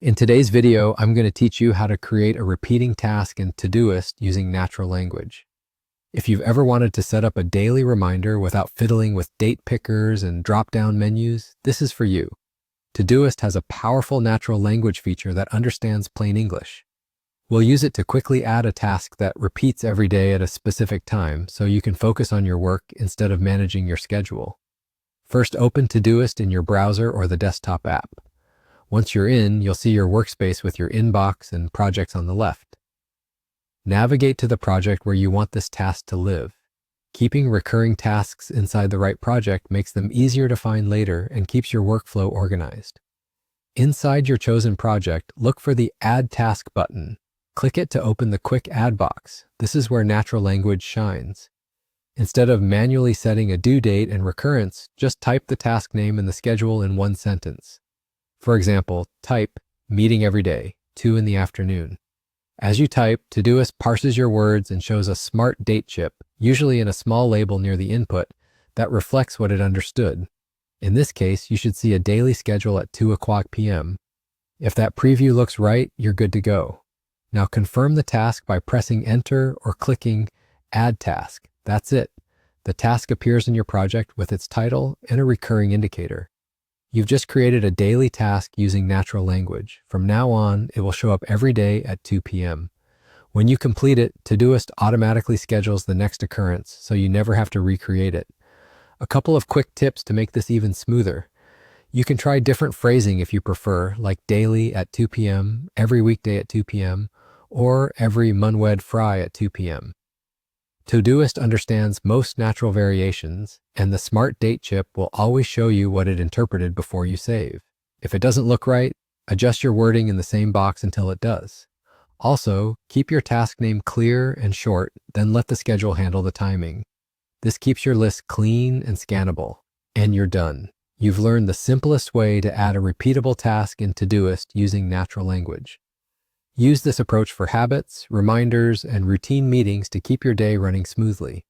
In today's video, I'm going to teach you how to create a repeating task in Todoist using natural language. If you've ever wanted to set up a daily reminder without fiddling with date pickers and drop-down menus, this is for you. Todoist has a powerful natural language feature that understands plain English. We'll use it to quickly add a task that repeats every day at a specific time so you can focus on your work instead of managing your schedule. First, open Todoist in your browser or the desktop app. Once you're in, you'll see your workspace with your inbox and projects on the left. Navigate to the project where you want this task to live. Keeping recurring tasks inside the right project makes them easier to find later and keeps your workflow organized. Inside your chosen project, look for the Add Task button. Click it to open the quick add box. This is where natural language shines. Instead of manually setting a due date and recurrence, just type the task name and the schedule in one sentence. For example, type meeting every day, 2 in the afternoon. As you type, Todoist parses your words and shows a smart date chip, usually in a small label near the input, that reflects what it understood. In this case, you should see a daily schedule at 2 o'clock p.m. If that preview looks right, you're good to go. Now confirm the task by pressing Enter or clicking Add Task. That's it. The task appears in your project with its title and a recurring indicator. You've just created a daily task using natural language. From now on, it will show up every day at 2 p.m. When you complete it, Todoist automatically schedules the next occurrence, so you never have to recreate it. A couple of quick tips to make this even smoother. You can try different phrasing if you prefer, like daily at 2 p.m., every weekday at 2 p.m., or every Munwed Fry at 2 p.m. Todoist understands most natural variations, and the smart date chip will always show you what it interpreted before you save. If it doesn't look right, adjust your wording in the same box until it does. Also, keep your task name clear and short, then let the schedule handle the timing. This keeps your list clean and scannable, and you're done. You've learned the simplest way to add a repeatable task in Todoist using natural language. Use this approach for habits, reminders, and routine meetings to keep your day running smoothly.